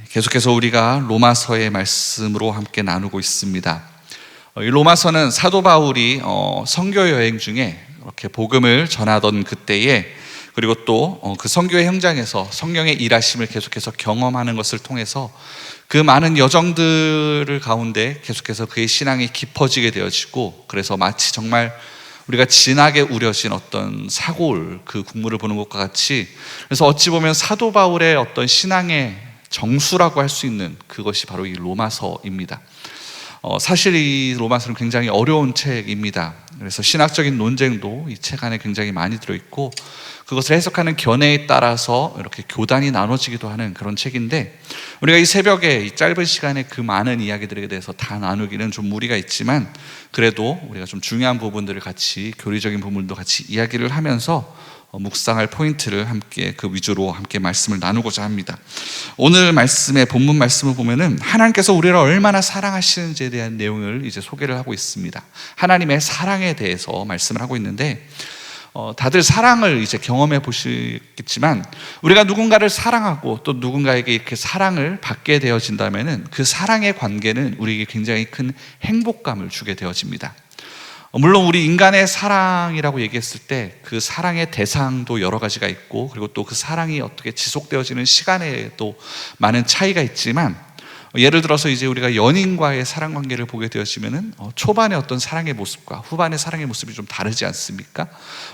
계속해서 우리가 로마서의 말씀으로 함께 나누고 있습니다. 이 로마서는 사도 바울이 선교 여행 중에 이렇게 복음을 전하던 그때에, 그리고 또 그 선교의 현장에서 성령의 일하심을 계속해서 경험하는 것을 통해서 그 많은 여정들을 가운데 계속해서 그의 신앙이 깊어지게 되어지고, 그래서 마치 정말 우리가 진하게 우려진 어떤 사골 그 국물을 보는 것과 같이, 그래서 어찌 보면 사도 바울의 어떤 신앙의 정수라고 할 수 있는 그것이 바로 이 로마서입니다. 사실 이 로마서는 굉장히 어려운 책입니다. 그래서 신학적인 논쟁도 이 책 안에 굉장히 많이 들어있고, 그것을 해석하는 견해에 따라서 이렇게 교단이 나눠지기도 하는 그런 책인데, 우리가 이 새벽에 이 짧은 시간에 그 많은 이야기들에 대해서 다 나누기는 좀 무리가 있지만, 그래도 우리가 좀 중요한 부분들을 같이, 교리적인 부분도 같이 이야기를 하면서 묵상할 포인트를 함께 그 위주로 함께 말씀을 나누고자 합니다. 오늘 말씀의 본문 말씀을 보면은 하나님께서 우리를 얼마나 사랑하시는지에 대한 내용을 이제 소개를 하고 있습니다. 하나님의 사랑에 대해서 말씀을 하고 있는데, 다들 사랑을 이제 경험해 보시겠지만, 우리가 누군가를 사랑하고 또 누군가에게 이렇게 사랑을 받게 되어진다면은 그 사랑의 관계는 우리에게 굉장히 큰 행복감을 주게 되어집니다. 물론 우리 인간의 사랑이라고 얘기했을 때 그 사랑의 대상도 여러 가지가 있고, 그리고 또 그 사랑이 어떻게 지속되어지는 시간에도 많은 차이가 있지만, 예를 들어서 이제 우리가 연인과의 사랑 관계를 보게 되어지면은 초반의 어떤 사랑의 모습과 후반의 사랑의 모습이 좀 다르지 않습니까?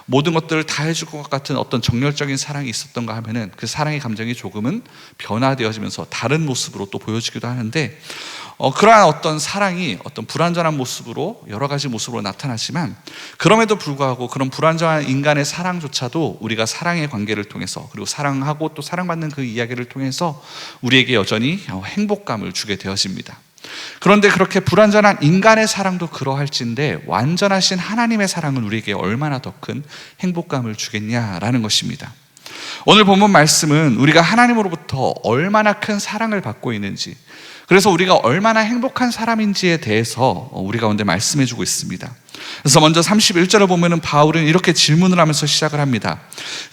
모든 것들을 다 해줄 것 같은 어떤 정열적인 사랑이 있었던가 하면은 그 사랑의 감정이 조금은 변화되어지면서 다른 모습으로 또 보여지기도 하는데, 그러한 어떤 사랑이 어떤 불완전한 모습으로, 여러 가지 모습으로 나타나지만, 그럼에도 불구하고 그런 불완전한 인간의 사랑조차도 우리가 사랑의 관계를 통해서, 그리고 사랑하고 또 사랑받는 그 이야기를 통해서 우리에게 여전히 행복감을 주게 되어집니다. 그런데 그렇게 불완전한 인간의 사랑도 그러할진데, 완전하신 하나님의 사랑은 우리에게 얼마나 더 큰 행복감을 주겠냐라는 것입니다. 오늘 본문 말씀은 우리가 하나님으로부터 얼마나 큰 사랑을 받고 있는지, 그래서 우리가 얼마나 행복한 사람인지에 대해서 우리 가운데 말씀해 주고 있습니다. 그래서 먼저 31절을 보면은 바울은 이렇게 질문을 하면서 시작을 합니다.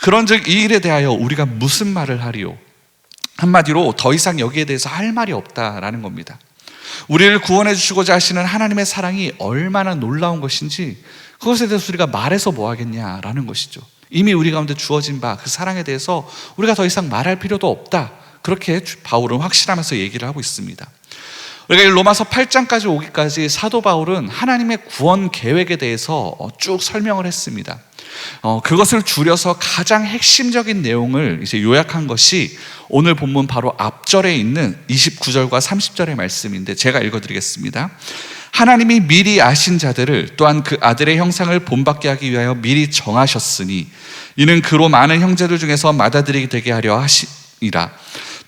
그런즉 이 일에 대하여 우리가 무슨 말을 하리요? 한마디로 더 이상 여기에 대해서 할 말이 없다라는 겁니다. 우리를 구원해 주시고자 하시는 하나님의 사랑이 얼마나 놀라운 것인지, 그것에 대해서 우리가 말해서 뭐 하겠냐라는 것이죠. 이미 우리 가운데 주어진 바 그 사랑에 대해서 우리가 더 이상 말할 필요도 없다, 그렇게 바울은 확신하면서 얘기를 하고 있습니다. 우리가 로마서 8장까지 오기까지 사도 바울은 하나님의 구원 계획에 대해서 쭉 설명을 했습니다. 그것을 줄여서 가장 핵심적인 내용을 이제 요약한 것이 오늘 본문 바로 앞절에 있는 29절과 30절의 말씀인데, 제가 읽어드리겠습니다. 하나님이 미리 아신 자들을 또한 그 아들의 형상을 본받게 하기 위하여 미리 정하셨으니, 이는 그로 많은 형제들 중에서 맏아들이 되게 하려 하시니라.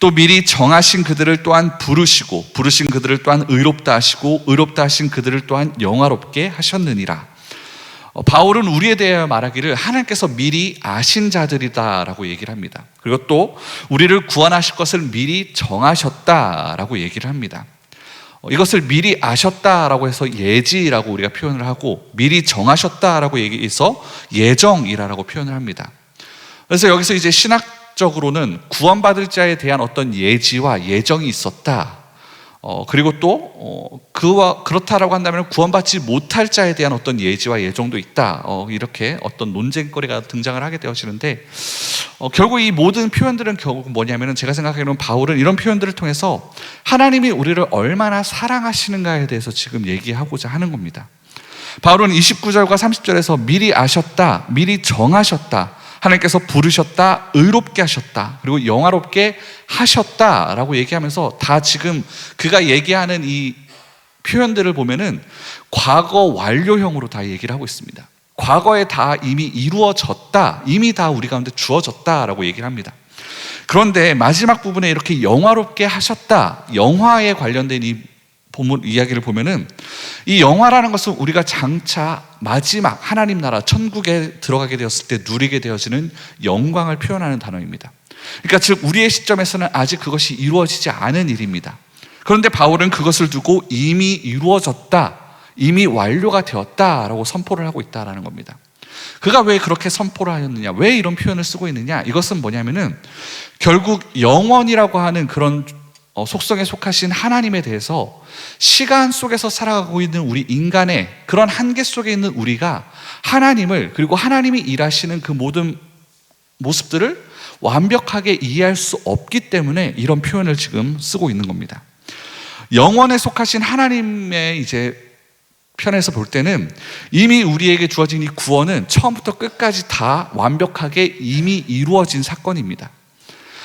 또 미리 정하신 그들을 또한 부르시고, 부르신 그들을 또한 의롭다 하시고, 의롭다 하신 그들을 또한 영화롭게 하셨느니라. 바울은 우리에 대하여 말하기를 하나님께서 미리 아신 자들이다라고 얘기를 합니다. 그리고 또 우리를 구원하실 것을 미리 정하셨다라고 얘기를 합니다. 이것을 미리 아셨다라고 해서 예지라고 우리가 표현을 하고, 미리 정하셨다라고 얘기해서 예정이라고 표현을 합니다. 그래서 여기서 이제 신학적으로는 구원받을 자에 대한 어떤 예지와 예정이 있었다. 그리고 또 그렇다라고 한다면 구원받지 못할 자에 대한 어떤 예지와 예정도 있다. 이렇게 어떤 논쟁거리가 등장을 하게 되어지는데, 결국 이 모든 표현들은 결국 뭐냐면은, 제가 생각하기로는 바울은 이런 표현들을 통해서 하나님이 우리를 얼마나 사랑하시는가에 대해서 지금 얘기하고자 하는 겁니다. 바울은 29절과 30절에서 미리 아셨다, 미리 정하셨다, 하나님께서 부르셨다, 의롭게 하셨다, 그리고 영화롭게 하셨다라고 얘기하면서 다 지금 그가 얘기하는 이 표현들을 보면은 과거 완료형으로 다 얘기를 하고 있습니다. 과거에 다 이미 이루어졌다, 이미 다 우리 가운데 주어졌다라고 얘기를 합니다. 그런데 마지막 부분에 이렇게 영화롭게 하셨다, 영화에 관련된 이 본문 이야기를 보면은, 이 영화라는 것은 우리가 장차 마지막 하나님 나라 천국에 들어가게 되었을 때 누리게 되어지는 영광을 표현하는 단어입니다. 그러니까 즉 우리의 시점에서는 아직 그것이 이루어지지 않은 일입니다. 그런데 바울은 그것을 두고 이미 이루어졌다, 이미 완료가 되었다라고 선포를 하고 있다라는 겁니다. 그가 왜 그렇게 선포를 하였느냐, 왜 이런 표현을 쓰고 있느냐, 이것은 뭐냐면은 결국 영원이라고 하는 그런 속성에 속하신 하나님에 대해서 시간 속에서 살아가고 있는 우리 인간의 그런 한계 속에 있는 우리가 하나님을, 그리고 하나님이 일하시는 그 모든 모습들을 완벽하게 이해할 수 없기 때문에 이런 표현을 지금 쓰고 있는 겁니다. 영원에 속하신 하나님의 이제 편에서 볼 때는 이미 우리에게 주어진 이 구원은 처음부터 끝까지 다 완벽하게 이미 이루어진 사건입니다.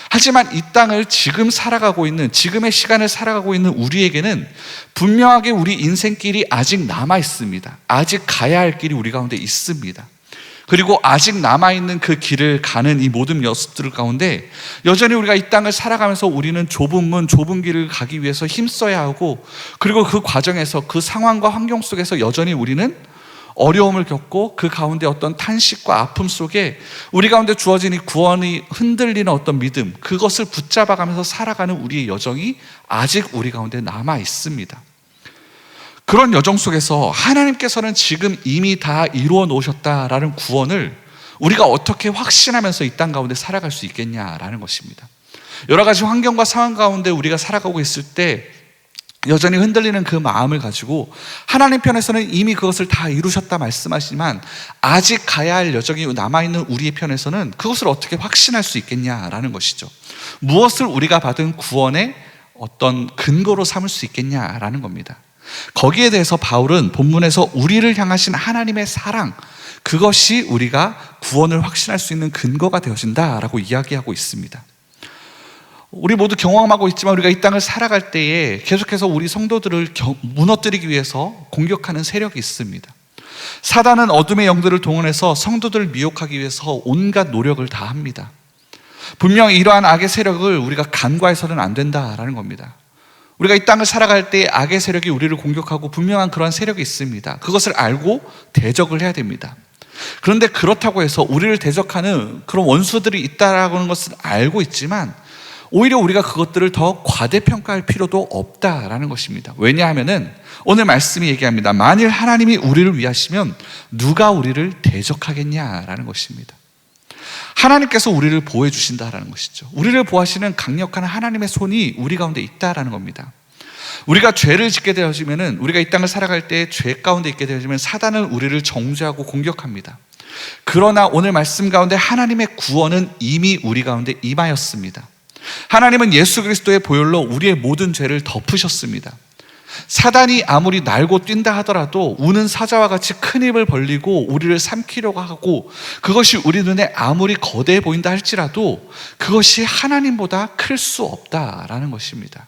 하지만 이 땅을 지금 살아가고 있는, 지금의 시간을 살아가고 있는 우리에게는 분명하게 우리 인생길이 아직 남아 있습니다. 아직 가야 할 길이 우리 가운데 있습니다. 그리고 아직 남아있는 그 길을 가는 이 모든 모습들 가운데 여전히 우리가 이 땅을 살아가면서 우리는 좁은 문, 좁은 길을 가기 위해서 힘써야 하고, 그리고 그 과정에서 그 상황과 환경 속에서 여전히 우리는 어려움을 겪고 그 가운데 어떤 탄식과 아픔 속에 우리 가운데 주어진 이 구원이 흔들리는 어떤 믿음, 그것을 붙잡아가면서 살아가는 우리의 여정이 아직 우리 가운데 남아 있습니다. 그런 여정 속에서 하나님께서는 지금 이미 다 이루어 놓으셨다라는 구원을 우리가 어떻게 확신하면서 이 땅 가운데 살아갈 수 있겠냐라는 것입니다. 여러 가지 환경과 상황 가운데 우리가 살아가고 있을 때 여전히 흔들리는 그 마음을 가지고 하나님 편에서는 이미 그것을 다 이루셨다 말씀하시지만 아직 가야 할 여정이 남아있는 우리의 편에서는 그것을 어떻게 확신할 수 있겠냐라는 것이죠. 무엇을 우리가 받은 구원의 어떤 근거로 삼을 수 있겠냐라는 겁니다. 거기에 대해서 바울은 본문에서 우리를 향하신 하나님의 사랑, 그것이 우리가 구원을 확신할 수 있는 근거가 되어진다라고 이야기하고 있습니다. 우리 모두 경험하고 있지만 우리가 이 땅을 살아갈 때에 계속해서 우리 성도들을 무너뜨리기 위해서 공격하는 세력이 있습니다. 사단은 어둠의 영들을 동원해서 성도들을 미혹하기 위해서 온갖 노력을 다합니다. 분명히 이러한 악의 세력을 우리가 간과해서는 안 된다라는 겁니다. 우리가 이 땅을 살아갈 때 악의 세력이 우리를 공격하고 분명한 그런 세력이 있습니다. 그것을 알고 대적을 해야 됩니다. 그런데 그렇다고 해서 우리를 대적하는 그런 원수들이 있다라는 것을 알고 있지만 오히려 우리가 그것들을 더 과대평가할 필요도 없다라는 것입니다. 왜냐하면은 오늘 말씀이 얘기합니다. 만일 하나님이 우리를 위하시면 누가 우리를 대적하겠냐라는 것입니다. 하나님께서 우리를 보호해 주신다라는 것이죠. 우리를 보호하시는 강력한 하나님의 손이 우리 가운데 있다라는 겁니다. 우리가 죄를 짓게 되어지면은, 우리가 이 땅을 살아갈 때 죄 가운데 있게 되어지면 사단은 우리를 정죄하고 공격합니다. 그러나 오늘 말씀 가운데 하나님의 구원은 이미 우리 가운데 임하였습니다. 하나님은 예수 그리스도의 보혈로 우리의 모든 죄를 덮으셨습니다. 사단이 아무리 날고 뛴다 하더라도 우는 사자와 같이 큰 입을 벌리고 우리를 삼키려고 하고, 그것이 우리 눈에 아무리 거대해 보인다 할지라도 그것이 하나님보다 클 수 없다라는 것입니다.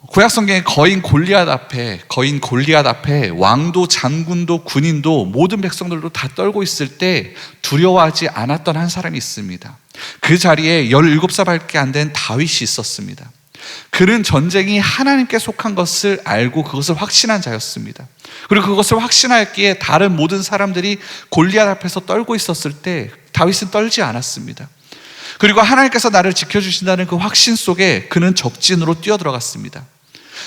구약 성경에 거인 골리앗 앞에 왕도 장군도 군인도 모든 백성들도 다 떨고 있을 때 두려워하지 않았던 한 사람이 있습니다. 그 자리에 17살밖에 안 된 다윗이 있었습니다. 그는 전쟁이 하나님께 속한 것을 알고 그것을 확신한 자였습니다. 그리고 그것을 확신하였기에 다른 모든 사람들이 골리앗 앞에서 떨고 있었을 때 다윗은 떨지 않았습니다. 그리고 하나님께서 나를 지켜주신다는 그 확신 속에 그는 적진으로 뛰어들어갔습니다.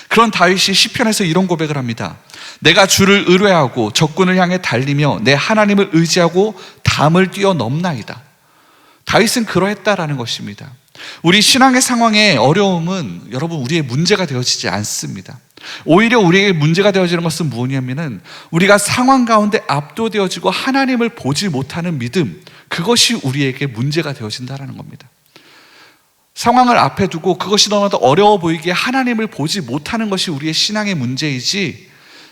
그런 다윗이 시편에서 이런 고백을 합니다. 내가 주를 의뢰하고 적군을 향해 달리며 내 하나님을 의지하고 담을 뛰어넘나이다. 다윗은 그러했다라는 것입니다. 우리 신앙의 상황에 어려움은 여러분 우리의 문제가 되어지지 않습니다. 오히려 우리에게 문제가 되어지는 것은 무엇이냐면은 우리가 상황 가운데 압도되어지고 하나님을 보지 못하는 믿음, 그것이 우리에게 문제가 되어진다는 겁니다. 상황을 앞에 두고 그것이 너무나도 어려워 보이기에 하나님을 보지 못하는 것이 우리의 신앙의 문제이지,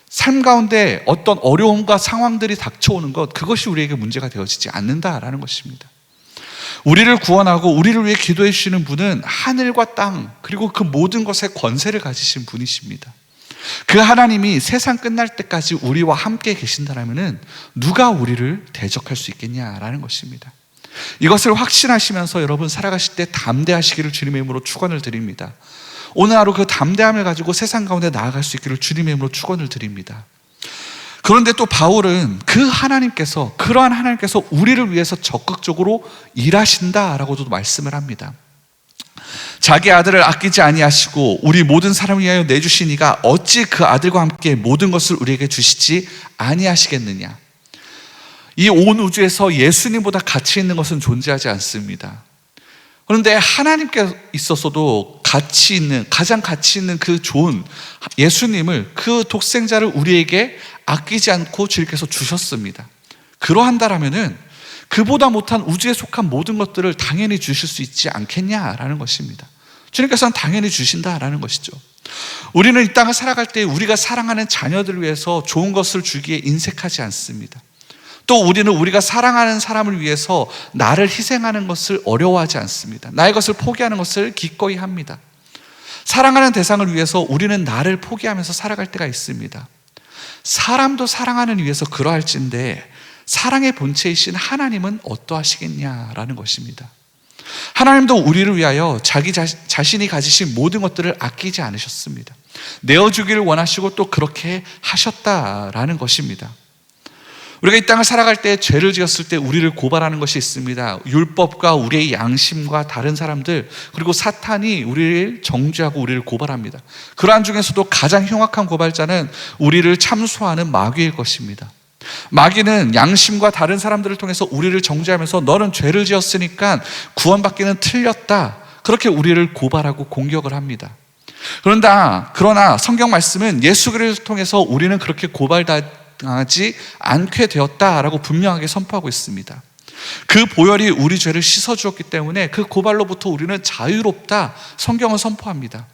삶 가운데 어떤 어려움과 상황들이 닥쳐오는 것, 그것이 우리에게 문제가 되어지지 않는다라는 것입니다. 우리를 구원하고 우리를 위해 기도해 주시는 분은 하늘과 땅 그리고 그 모든 것에 권세를 가지신 분이십니다. 그 하나님이 세상 끝날 때까지 우리와 함께 계신다면 누가 우리를 대적할 수 있겠냐라는 것입니다. 이것을 확신하시면서 여러분 살아가실 때 담대하시기를 주님의 이름으로 축원을 드립니다. 오늘 하루 그 담대함을 가지고 세상 가운데 나아갈 수 있기를 주님의 이름으로 축원을 드립니다. 그런데 또 바울은 그러한 하나님께서 우리를 위해서 적극적으로 일하신다라고도 말씀을 합니다. 자기 아들을 아끼지 아니하시고 우리 모든 사람을 위하여 내주시니가 어찌 그 아들과 함께 모든 것을 우리에게 주시지 아니하시겠느냐. 이 온 우주에서 예수님보다 가치 있는 것은 존재하지 않습니다. 그런데 하나님께 있어서도 가장 가치 있는 그 좋은 예수님을, 그 독생자를 우리에게 아끼지 않고 주님께서 주셨습니다. 그러한다라면은 그보다 못한 우주에 속한 모든 것들을 당연히 주실 수 있지 않겠냐라는 것입니다. 주님께서는 당연히 주신다라는 것이죠. 우리는 이 땅을 살아갈 때 우리가 사랑하는 자녀들을 위해서 좋은 것을 주기에 인색하지 않습니다. 또 우리는 우리가 사랑하는 사람을 위해서 나를 희생하는 것을 어려워하지 않습니다. 나의 것을 포기하는 것을 기꺼이 합니다. 사랑하는 대상을 위해서 우리는 나를 포기하면서 살아갈 때가 있습니다. 사람도 사랑하는 위해서 그러할진데 사랑의 본체이신 하나님은 어떠하시겠냐라는 것입니다. 하나님도 우리를 위하여 자기 자신이 가지신 모든 것들을 아끼지 않으셨습니다. 내어주기를 원하시고 또 그렇게 하셨다라는 것입니다. 우리가 이 땅을 살아갈 때 죄를 지었을 때 우리를 고발하는 것이 있습니다. 율법과 우리의 양심과 다른 사람들, 그리고 사탄이 우리를 정죄하고 우리를 고발합니다. 그러한 중에서도 가장 흉악한 고발자는 우리를 참소하는 마귀일 것입니다. 마귀는 양심과 다른 사람들을 통해서 우리를 정죄하면서 너는 죄를 지었으니까 구원받기는 틀렸다, 그렇게 우리를 고발하고 공격을 합니다. 그러나 성경 말씀은 예수 그리스도를 통해서 우리는 그렇게 고발당하지 않게 되었다라고 분명하게 선포하고 있습니다. 그 보혈이 우리 죄를 씻어주었기 때문에 그 고발로부터 우리는 자유롭다, 성경은 선포합니다.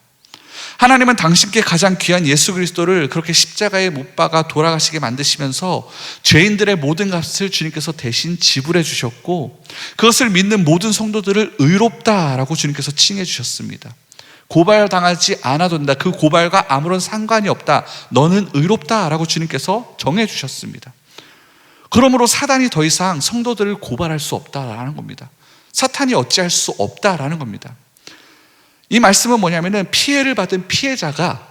하나님은 당신께 가장 귀한 예수 그리스도를 그렇게 십자가에 못 박아 돌아가시게 만드시면서 죄인들의 모든 값을 주님께서 대신 지불해 주셨고, 그것을 믿는 모든 성도들을 의롭다라고 주님께서 칭해 주셨습니다. 고발당하지 않아도 된다, 그 고발과 아무런 상관이 없다, 너는 의롭다라고 주님께서 정해 주셨습니다. 그러므로 사단이 더 이상 성도들을 고발할 수 없다라는 겁니다. 사탄이 어찌할 수 없다라는 겁니다. 이 말씀은 뭐냐면은 피해를 받은 피해자가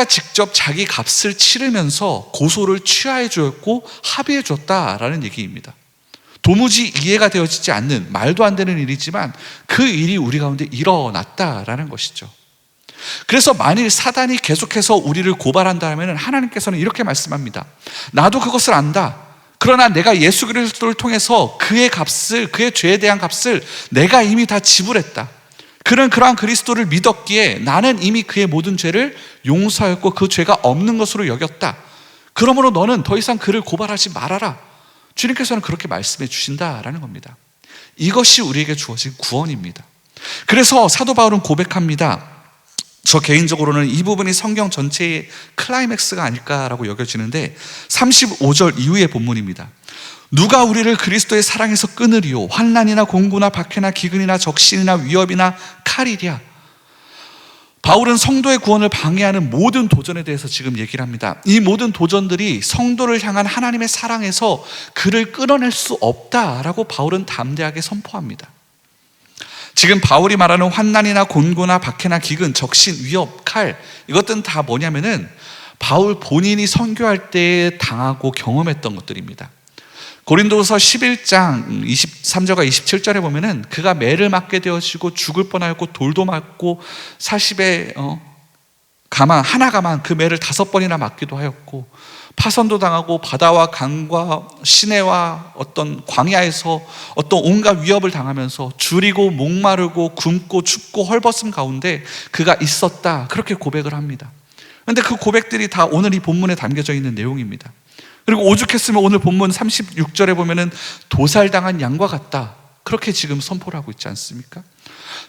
직접 자기 값을 치르면서 고소를 취하해 주었고 합의해 줬다라는 얘기입니다. 도무지 이해가 되어지지 않는, 말도 안 되는 일이지만 그 일이 우리 가운데 일어났다라는 것이죠. 그래서 만일 사단이 계속해서 우리를 고발한다면 하나님께서는 이렇게 말씀합니다. 나도 그것을 안다. 그러나 내가 예수 그리스도를 통해서 그의 죄에 대한 값을 내가 이미 다 지불했다. 그는 그러한 그리스도를 믿었기에 나는 이미 그의 모든 죄를 용서하였고 그 죄가 없는 것으로 여겼다. 그러므로 너는 더 이상 그를 고발하지 말아라. 주님께서는 그렇게 말씀해 주신다라는 겁니다. 이것이 우리에게 주어진 구원입니다. 그래서 사도 바울은 고백합니다. 저 개인적으로는 이 부분이 성경 전체의 클라이맥스가 아닐까라고 여겨지는데 35절 이후의 본문입니다. 누가 우리를 그리스도의 사랑에서 끊으리요? 환난이나 공고나 박해나 기근이나 적신이나 위협이나 칼이랴. 바울은 성도의 구원을 방해하는 모든 도전에 대해서 지금 얘기를 합니다. 이 모든 도전들이 성도를 향한 하나님의 사랑에서 그를 끌어낼 수 없다라고 바울은 담대하게 선포합니다. 지금 바울이 말하는 환난이나 곤고나 박해나 기근, 적신, 위협, 칼, 이것들은 다 뭐냐면은 바울 본인이 선교할 때 당하고 경험했던 것들입니다. 고린도서 11장 23절과 27절에 보면은 그가 매를 맞게 되어지고 죽을 뻔하였고 돌도 맞고 40에 하나 가만 그 매를 5번이나 맞기도 하였고 파선도 당하고 바다와 강과 시내와 어떤 광야에서 어떤 온갖 위협을 당하면서 줄이고 목마르고 굶고 춥고 헐벗음 가운데 그가 있었다, 그렇게 고백을 합니다. 그런데 그 고백들이 다 오늘 이 본문에 담겨져 있는 내용입니다. 그리고 오죽했으면 오늘 본문 36절에 보면은 도살당한 양과 같다, 그렇게 지금 선포를 하고 있지 않습니까?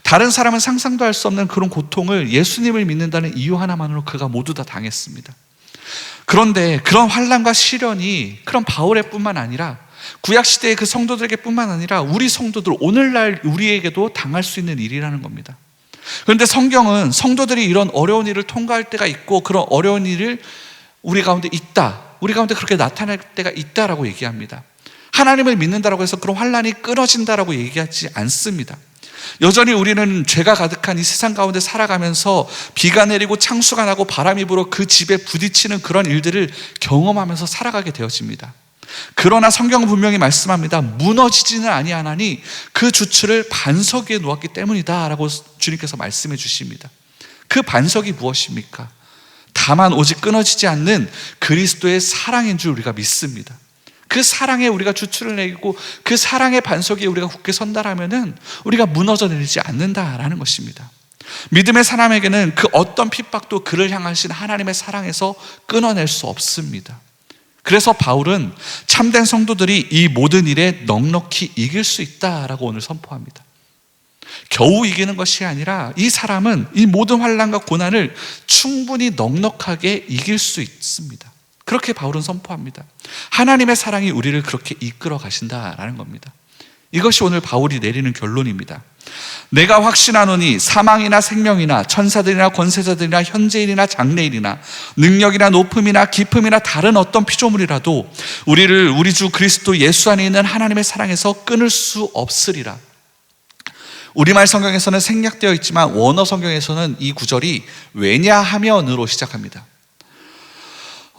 다른 사람은 상상도 할 수 없는 그런 고통을 예수님을 믿는다는 이유 하나만으로 그가 모두 다 당했습니다. 그런데 그런 환난과 시련이 그런 바울의 뿐만 아니라 구약시대의 그 성도들에게 뿐만 아니라 우리 성도들, 오늘날 우리에게도 당할 수 있는 일이라는 겁니다. 그런데 성경은 성도들이 이런 어려운 일을 통과할 때가 있고 그런 어려운 일을 우리 가운데 있다, 우리 가운데 그렇게 나타날 때가 있다라고 얘기합니다. 하나님을 믿는다라고 해서 그런 환난이 끊어진다라고 얘기하지 않습니다. 여전히 우리는 죄가 가득한 이 세상 가운데 살아가면서 비가 내리고 창수가 나고 바람이 불어 그 집에 부딪히는 그런 일들을 경험하면서 살아가게 되어집니다. 그러나 성경은 분명히 말씀합니다. 무너지지는 아니하나니 그 주추를 반석 위에 놓았기 때문이다 라고 주님께서 말씀해 주십니다. 그 반석이 무엇입니까? 다만 오직 끊어지지 않는 그리스도의 사랑인 줄 우리가 믿습니다. 그 사랑에 우리가 주추를 내리고 그 사랑의 반석 위에 우리가 굳게 선다라면은 우리가 무너져 내리지 않는다라는 것입니다. 믿음의 사람에게는 그 어떤 핍박도 그를 향하신 하나님의 사랑에서 끊어낼 수 없습니다. 그래서 바울은 참된 성도들이 이 모든 일에 넉넉히 이길 수 있다라고 오늘 선포합니다. 겨우 이기는 것이 아니라 이 사람은 이 모든 환난과 고난을 충분히 넉넉하게 이길 수 있습니다. 그렇게 바울은 선포합니다. 하나님의 사랑이 우리를 그렇게 이끌어 가신다라는 겁니다. 이것이 오늘 바울이 내리는 결론입니다. 내가 확신하노니 사망이나 생명이나 천사들이나 권세자들이나 현재일이나 장래일이나 능력이나 높음이나 깊음이나 다른 어떤 피조물이라도 우리를 우리 주 그리스도 예수 안에 있는 하나님의 사랑에서 끊을 수 없으리라. 우리말 성경에서는 생략되어 있지만 원어 성경에서는 이 구절이 왜냐하면으로 시작합니다.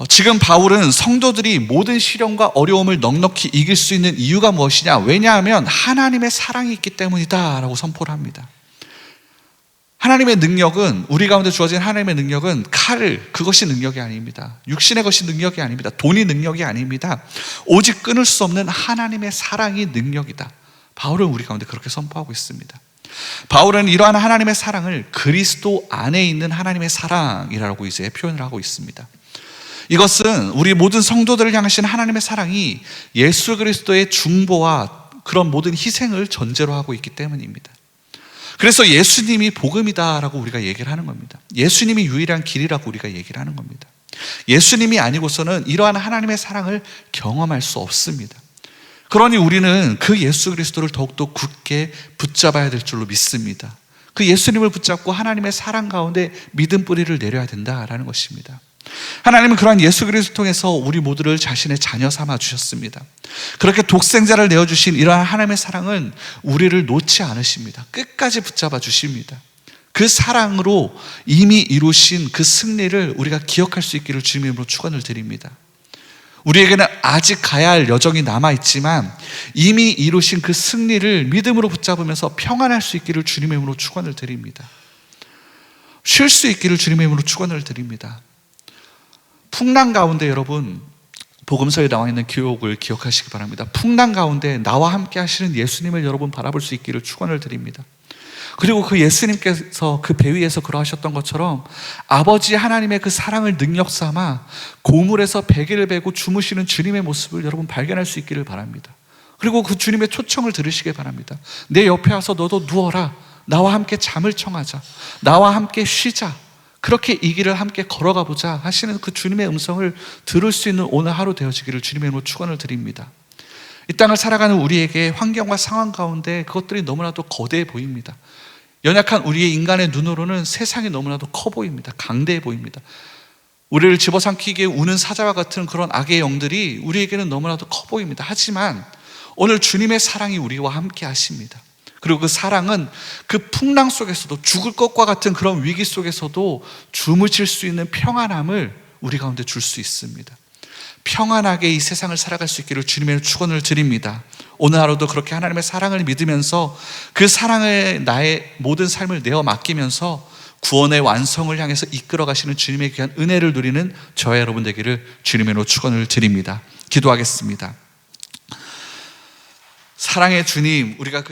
지금 바울은 성도들이 모든 시련과 어려움을 넉넉히 이길 수 있는 이유가 무엇이냐? 왜냐하면 하나님의 사랑이 있기 때문이다 라고 선포를 합니다. 하나님의 능력은, 우리 가운데 주어진 하나님의 능력은 그것이 능력이 아닙니다. 육신의 것이 능력이 아닙니다. 돈이 능력이 아닙니다. 오직 끊을 수 없는 하나님의 사랑이 능력이다. 바울은 우리 가운데 그렇게 선포하고 있습니다. 바울은 이러한 하나님의 사랑을 그리스도 안에 있는 하나님의 사랑이라고 이제 표현을 하고 있습니다. 이것은 우리 모든 성도들을 향하신 하나님의 사랑이 예수 그리스도의 중보와 그런 모든 희생을 전제로 하고 있기 때문입니다. 그래서 예수님이 복음이다라고 우리가 얘기를 하는 겁니다. 예수님이 유일한 길이라고 우리가 얘기를 하는 겁니다. 예수님이 아니고서는 이러한 하나님의 사랑을 경험할 수 없습니다. 그러니 우리는 그 예수 그리스도를 더욱더 굳게 붙잡아야 될 줄로 믿습니다. 그 예수님을 붙잡고 하나님의 사랑 가운데 믿음 뿌리를 내려야 된다라는 것입니다. 하나님은 그러한 예수 그리스도를 통해서 우리 모두를 자신의 자녀 삼아 주셨습니다. 그렇게 독생자를 내어주신 이러한 하나님의 사랑은 우리를 놓지 않으십니다. 끝까지 붙잡아 주십니다. 그 사랑으로 이미 이루신 그 승리를 우리가 기억할 수 있기를 주님의 이름으로 축원을 드립니다. 우리에게는 아직 가야 할 여정이 남아있지만 이미 이루신 그 승리를 믿음으로 붙잡으면서 평안할 수 있기를 주님의 이름으로 축원을 드립니다. 쉴 수 있기를 주님의 이름으로 축원을 드립니다. 풍랑 가운데 여러분, 복음서에 나와 있는 기록을 기억하시기 바랍니다. 풍랑 가운데 나와 함께 하시는 예수님을 여러분 바라볼 수 있기를 축원을 드립니다. 그리고 그 예수님께서 그 배 위에서 그러하셨던 것처럼 아버지 하나님의 그 사랑을 능력 삼아 고물에서 베개를 베고 주무시는 주님의 모습을 여러분 발견할 수 있기를 바랍니다. 그리고 그 주님의 초청을 들으시길 바랍니다. 내 옆에 와서 너도 누워라. 나와 함께 잠을 청하자. 나와 함께 쉬자. 그렇게 이 길을 함께 걸어가 보자 하시는 그 주님의 음성을 들을 수 있는 오늘 하루 되어지기를 주님의 이름으로 축원을 드립니다. 이 땅을 살아가는 우리에게 환경과 상황 가운데 그것들이 너무나도 거대해 보입니다. 연약한 우리의 인간의 눈으로는 세상이 너무나도 커 보입니다. 강대해 보입니다. 우리를 집어삼키기에 우는 사자와 같은 그런 악의 영들이 우리에게는 너무나도 커 보입니다. 하지만 오늘 주님의 사랑이 우리와 함께 하십니다. 그리고 그 사랑은 그 풍랑 속에서도 죽을 것과 같은 그런 위기 속에서도 주무실 수 있는 평안함을 우리 가운데 줄 수 있습니다. 평안하게 이 세상을 살아갈 수 있기를 주님의 축원을 드립니다. 오늘 하루도 그렇게 하나님의 사랑을 믿으면서 그 사랑에 나의 모든 삶을 내어 맡기면서 구원의 완성을 향해서 이끌어 가시는 주님의 귀한 은혜를 누리는 저와 여러분 되기를 주님의 축원을 드립니다. 기도하겠습니다. 사랑의 주님, 우리가 그